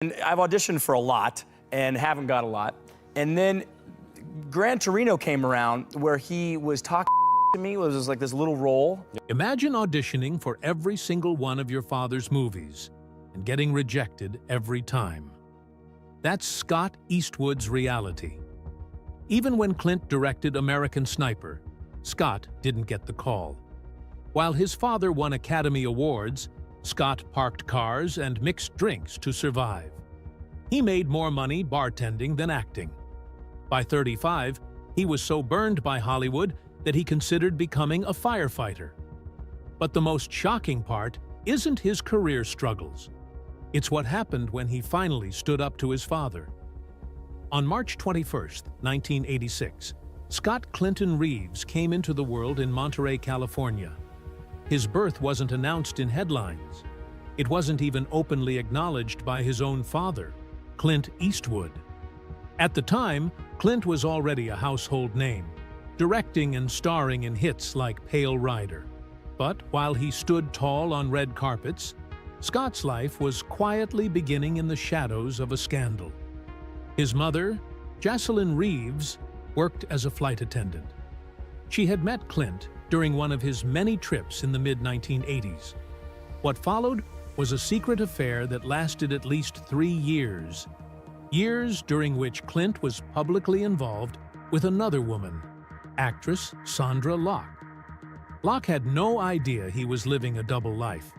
And I've auditioned for a lot and haven't got a lot. And then Gran Torino came around where he was talking to me. It was like this little role. Imagine auditioning for every single one of your father's movies and getting rejected every time. That's Scott Eastwood's reality. Even when Clint directed American Sniper, Scott didn't get the call. While his father won Academy Awards, Scott parked cars and mixed drinks to survive. He made more money bartending than acting. By 35, he was so burned by Hollywood that he considered becoming a firefighter. But the most shocking part isn't his career struggles. It's what happened when he finally stood up to his father. On March 21, 1986, Scott Clinton Reeves came into the world in Monterey, California. His birth wasn't announced in headlines. It wasn't even openly acknowledged by his own father, Clint Eastwood. At the time, Clint was already a household name, directing and starring in hits like Pale Rider. But while he stood tall on red carpets, Scott's life was quietly beginning in the shadows of a scandal. His mother, Jocelyn Reeves, worked as a flight attendant. She had met Clint during one of his many trips in the mid-1980s. What followed was a secret affair that lasted at least 3 years. Years during which Clint was publicly involved with another woman, actress Sandra Locke. Locke had no idea he was living a double life.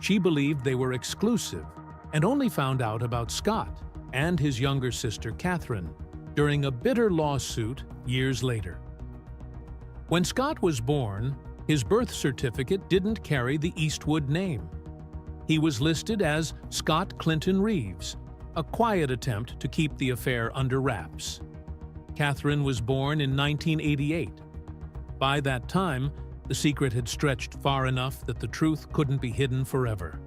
She believed they were exclusive and only found out about Scott and his younger sister Catherine during a bitter lawsuit years later. When Scott was born, his birth certificate didn't carry the Eastwood name. He was listed as Scott Clinton Reeves, a quiet attempt to keep the affair under wraps. Catherine was born in 1988. By that time, the secret had stretched far enough that the truth couldn't be hidden forever.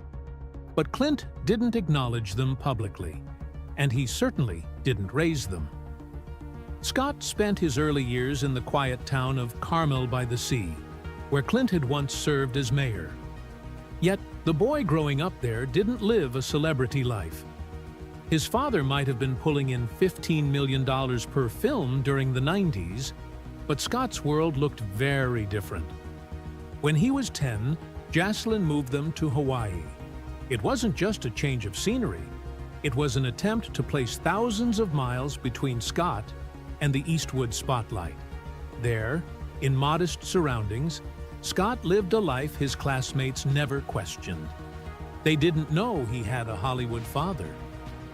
But Clint didn't acknowledge them publicly, and he certainly didn't raise them. Scott spent his early years in the quiet town of Carmel by the Sea, where Clint had once served as mayor. Yet, the boy growing up there didn't live a celebrity life. His father might have been pulling in $15 million per film during the 90s, but Scott's world looked very different. When he was 10, Jocelyn moved them to Hawaii. It wasn't just a change of scenery. It was an attempt to place thousands of miles between Scott and the Eastwood spotlight. There, in modest surroundings, Scott lived a life his classmates never questioned. They didn't know he had a Hollywood father.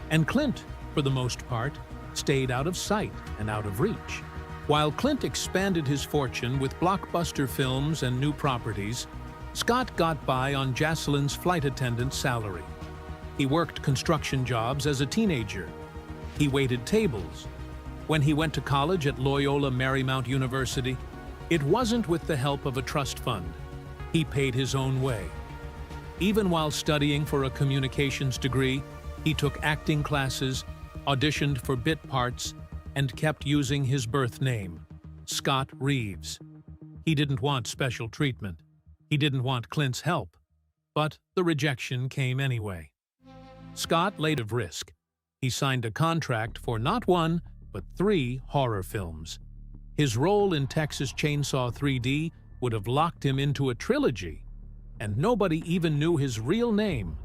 And Clint, for the most part, stayed out of sight and out of reach. While Clint expanded his fortune with blockbuster films and new properties, Scott got by on Jocelyn's flight attendant salary. He worked construction jobs as a teenager. He waited tables. When he went to college at Loyola Marymount University, it wasn't with the help of a trust fund. He paid his own way. Even while studying for a communications degree, he took acting classes, auditioned for bit parts, and kept using his birth name, Scott Reeves. He didn't want special treatment. He didn't want Clint's help. But the rejection came anyway. Scott laid of risk. He signed a contract for not one, but 3 horror films. His role in Texas Chainsaw 3D would have locked him into a trilogy, and nobody even knew his real name.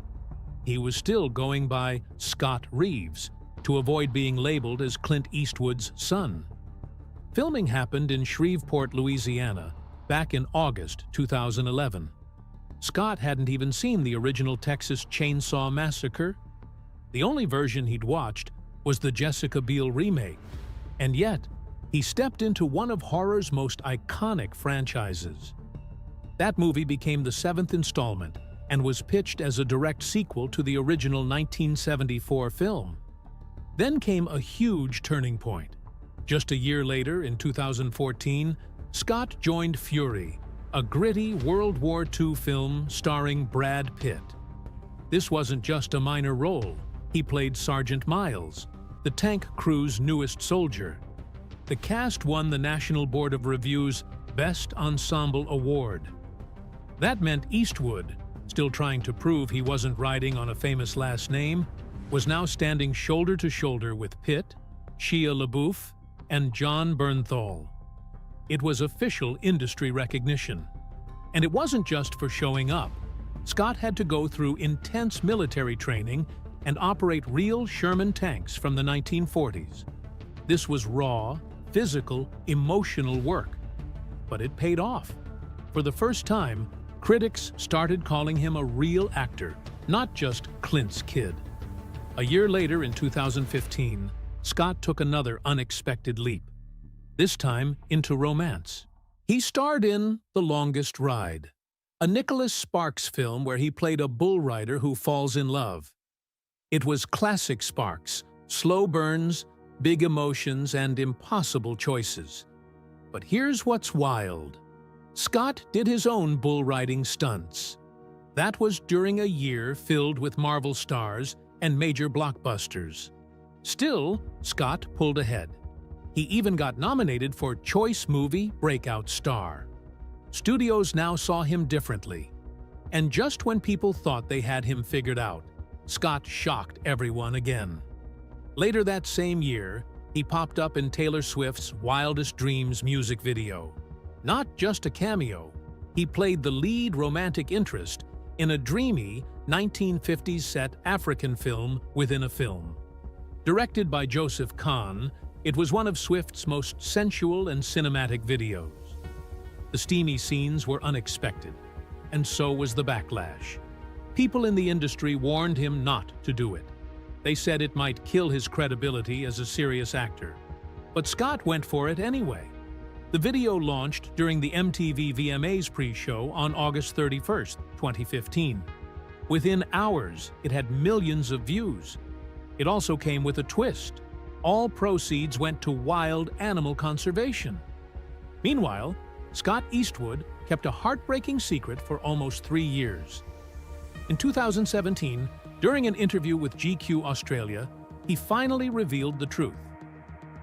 He was still going by Scott Reeves to avoid being labeled as Clint Eastwood's son. Filming happened in Shreveport, Louisiana, back in August 2011. Scott hadn't even seen the original Texas Chainsaw Massacre. The only version he'd watched was the Jessica Biel remake, and yet he stepped into one of horror's most iconic franchises. That movie became the 7th installment and was pitched as a direct sequel to the original 1974 film. Then came a huge turning point. Just a year later, in 2014, Scott joined Fury, a gritty World War II film starring Brad Pitt. This wasn't just a minor role. He played Sergeant Miles, the tank crew's newest soldier. The cast won the National Board of Review's Best Ensemble Award. That meant Eastwood, still trying to prove he wasn't riding on a famous last name, was now standing shoulder to shoulder with Pitt, Shia LaBeouf, and John Bernthal. It was official industry recognition. And it wasn't just for showing up. Scott had to go through intense military training and operate real Sherman tanks from the 1940s. This was raw, physical, emotional work. But it paid off. For the first time, critics started calling him a real actor, not just Clint's kid. A year later, in 2015, Scott took another unexpected leap, this time into romance. He starred in The Longest Ride, a Nicholas Sparks film where he played a bull rider who falls in love. It was classic Sparks, slow burns, big emotions, and impossible choices. But here's what's wild. Scott did his own bull riding stunts. That was during a year filled with Marvel stars and major blockbusters. Still, Scott pulled ahead. He even got nominated for Choice Movie Breakout Star. Studios now saw him differently. And just when people thought they had him figured out, Scott shocked everyone again. Later that same year, he popped up in Taylor Swift's Wildest Dreams music video. Not just a cameo, he played the lead romantic interest in a dreamy 1950s set African film within a film. Directed by Joseph Kahn, it was one of Swift's most sensual and cinematic videos. The steamy scenes were unexpected, and so was the backlash. People in the industry warned him not to do it. They said it might kill his credibility as a serious actor. But Scott went for it anyway. The video launched during the MTV VMAs pre-show on August 31st, 2015. Within hours, it had millions of views. It also came with a twist. All proceeds went to wild animal conservation. Meanwhile, Scott Eastwood kept a heartbreaking secret for almost 3 years. In 2017, during an interview with GQ Australia, he finally revealed the truth.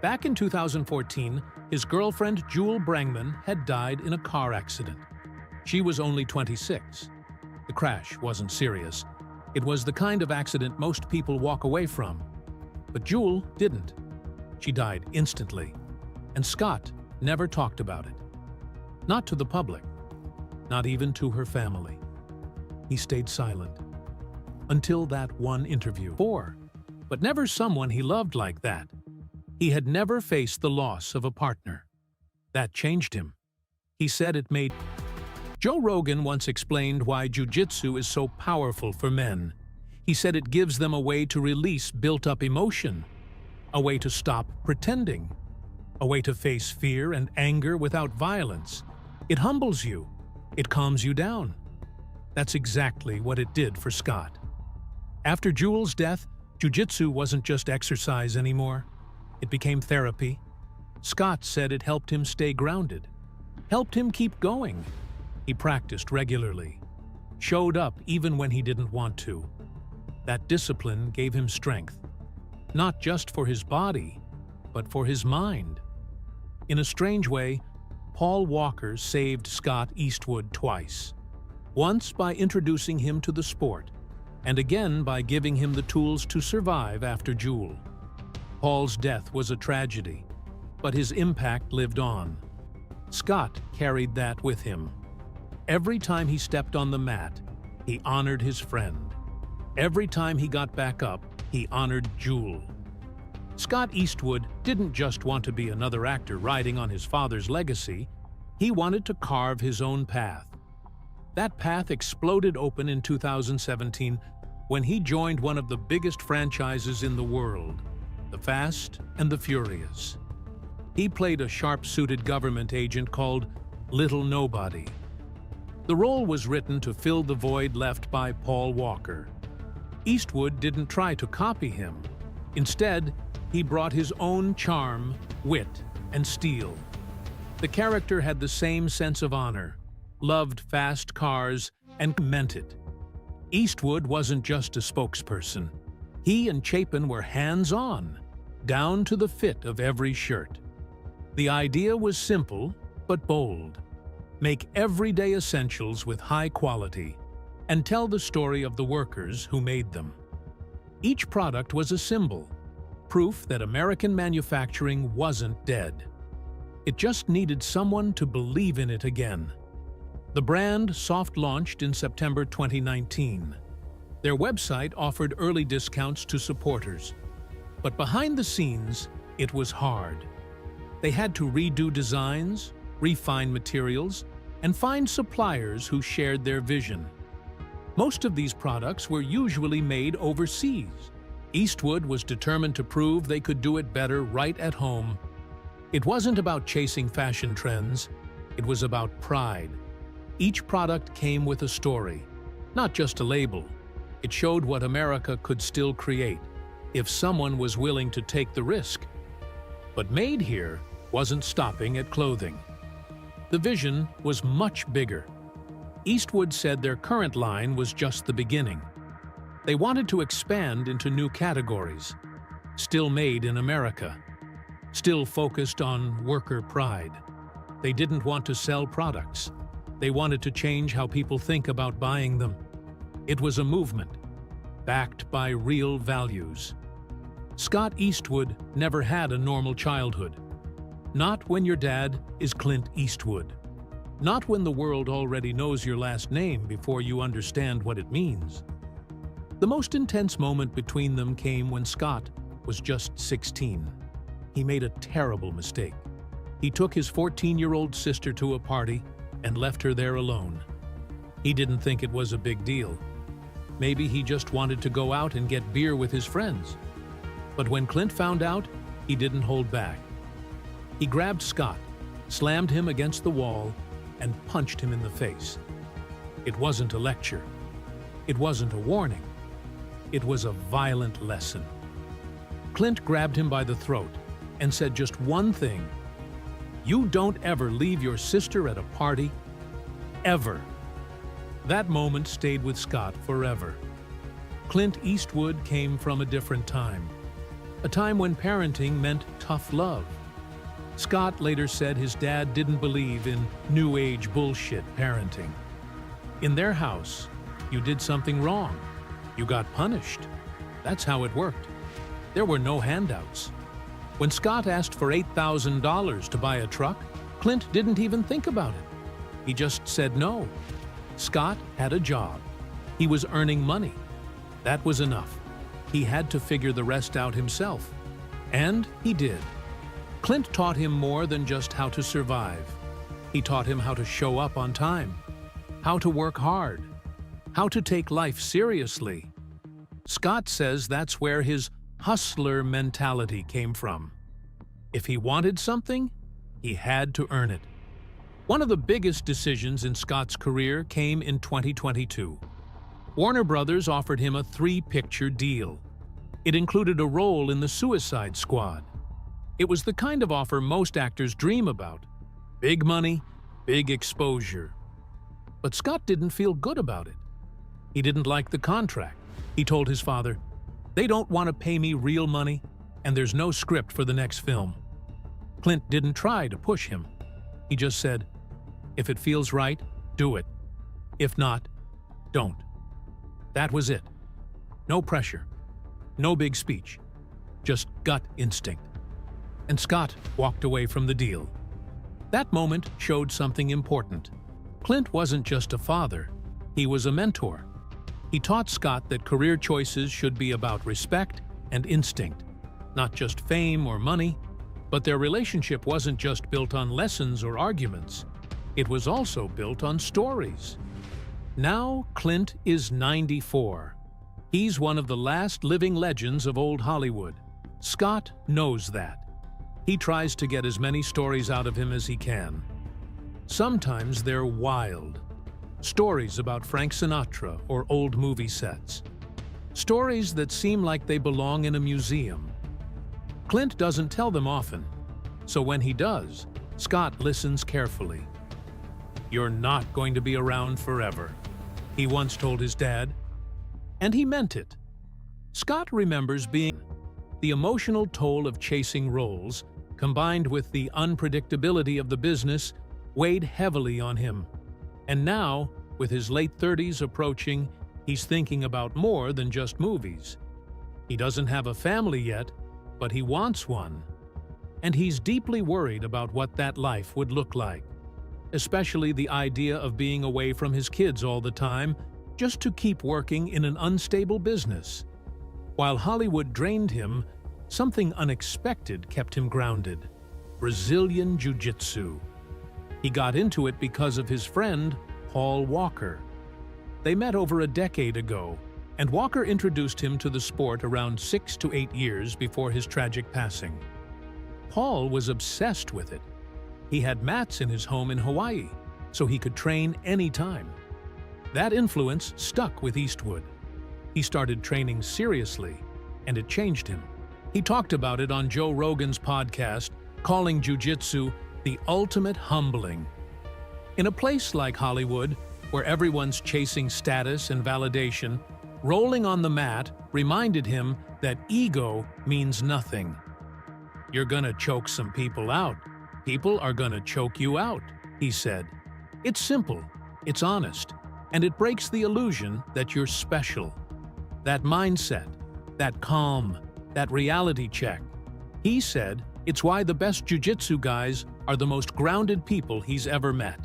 Back in 2014, his girlfriend Jewel Brangman had died in a car accident. She was only 26. The crash wasn't serious. It was the kind of accident most people walk away from. But Jewel didn't. She died instantly. And Scott never talked about it. Not to the public. Not even to her family. He stayed silent. Until that one interview. But never someone he loved like that. He had never faced the loss of a partner. That changed him. He said it made... Joe Rogan once explained why jiu-jitsu is so powerful for men. He said it gives them a way to release built-up emotion, a way to stop pretending, a way to face fear and anger without violence. It humbles you. It calms you down. That's exactly what it did for Scott. After Jewel's death, jiu-jitsu wasn't just exercise anymore. It became therapy. Scott said it helped him stay grounded, helped him keep going. He practiced regularly, showed up even when he didn't want to. That discipline gave him strength, not just for his body, but for his mind. In a strange way, Paul Walker saved Scott Eastwood twice. Once by introducing him to the sport, and again by giving him the tools to survive after Jewel. Paul's death was a tragedy, but his impact lived on. Scott carried that with him. Every time he stepped on the mat, he honored his friend. Every time he got back up, he honored Jewel. Scott Eastwood didn't just want to be another actor riding on his father's legacy. He wanted to carve his own path. That path exploded open in 2017 when he joined one of the biggest franchises in the world, The Fast and the Furious. He played a sharp-suited government agent called Little Nobody. The role was written to fill the void left by Paul Walker. Eastwood didn't try to copy him. Instead, he brought his own charm, wit, and steel. The character had the same sense of honor, loved fast cars, and meant it. Eastwood wasn't just a spokesperson. He and Chapin were hands-on, down to the fit of every shirt. The idea was simple, but bold. Make everyday essentials with high quality, and tell the story of the workers who made them. Each product was a symbol, proof that American manufacturing wasn't dead. It just needed someone to believe in it again. The brand soft-launched in September 2019. Their website offered early discounts to supporters. But behind the scenes, it was hard. They had to redo designs, refine materials, and find suppliers who shared their vision. Most of these products were usually made overseas. Eastwood was determined to prove they could do it better right at home. It wasn't about chasing fashion trends, it was about pride. Each product came with a story, not just a label. It showed what America could still create, if someone was willing to take the risk. But Made Here wasn't stopping at clothing. The vision was much bigger. Eastwood said their current line was just the beginning. They wanted to expand into new categories, still made in America, still focused on worker pride. They didn't want to sell products. They wanted to change how people think about buying them. It was a movement, backed by real values. Scott Eastwood never had a normal childhood. Not when your dad is Clint Eastwood. Not when the world already knows your last name before you understand what it means. The most intense moment between them came when Scott was just 16. He made a terrible mistake. He took his 14-year-old sister to a party and left her there alone. He didn't think it was a big deal. Maybe he just wanted to go out and get beer with his friends. But when Clint found out, he didn't hold back. He grabbed Scott, slammed him against the wall, and punched him in the face. It wasn't a lecture. It wasn't a warning. It was a violent lesson. Clint grabbed him by the throat and said just one thing: "You don't ever leave your sister at a party, ever." That moment stayed with Scott forever. Clint Eastwood came from a different time, a time when parenting meant tough love. Scott later said his dad didn't believe in new age bullshit parenting. In their house, you did something wrong, you got punished. That's how it worked. There were no handouts. When Scott asked for $8,000 to buy a truck, Clint didn't even think about it. He just said no. Scott had a job. He was earning money. That was enough. He had to figure the rest out himself. And he did. Clint taught him more than just how to survive. He taught him how to show up on time, how to work hard, how to take life seriously. Scott says that's where his hustler mentality came from. If he wanted something, he had to earn it. One of the biggest decisions in Scott's career came in 2022. Warner Brothers offered him a 3-picture deal. It included a role in the Suicide Squad. It was the kind of offer most actors dream about. Big money, big exposure. But Scott didn't feel good about it. He didn't like the contract. He told his father, "They don't want to pay me real money, and there's no script for the next film." Clint didn't try to push him. He just said, "If it feels right, do it. If not, don't." That was it. No pressure. No big speech. Just gut instinct. And Scott walked away from the deal. That moment showed something important. Clint wasn't just a father. He was a mentor. He taught Scott that career choices should be about respect and instinct, not just fame or money. But their relationship wasn't just built on lessons or arguments. It was also built on stories. Now Clint is 94. He's one of the last living legends of old Hollywood. Scott knows that. He tries to get as many stories out of him as he can. Sometimes they're wild. Stories about Frank Sinatra or old movie sets. Stories that seem like they belong in a museum. Clint doesn't tell them often, so when he does, Scott listens carefully. "You're not going to be around forever," he once told his dad. And he meant it. Scott remembers being the emotional toll of chasing roles, combined with the unpredictability of the business, weighed heavily on him. And now, with his late 30s approaching, he's thinking about more than just movies. He doesn't have a family yet, but he wants one. And he's deeply worried about what that life would look like, especially the idea of being away from his kids all the time just to keep working in an unstable business. While Hollywood drained him, something unexpected kept him grounded: Brazilian Jiu-Jitsu. He got into it because of his friend, Paul Walker. They met over a decade ago, and Walker introduced him to the sport around 6 to 8 years before his tragic passing. Paul was obsessed with it. He had mats in his home in Hawaii, so he could train anytime. That influence stuck with Eastwood. He started training seriously, and it changed him. He talked about it on Joe Rogan's podcast, calling jiu-jitsu the ultimate humbling. In a place like Hollywood, where everyone's chasing status and validation, rolling on the mat reminded him that ego means nothing. You're gonna choke some people out. People are gonna choke you out, he said. It's simple, it's honest, and it breaks the illusion that you're special. That mindset, that calm, that reality check. He said it's why the best jiu-jitsu guys are the most grounded people he's ever met.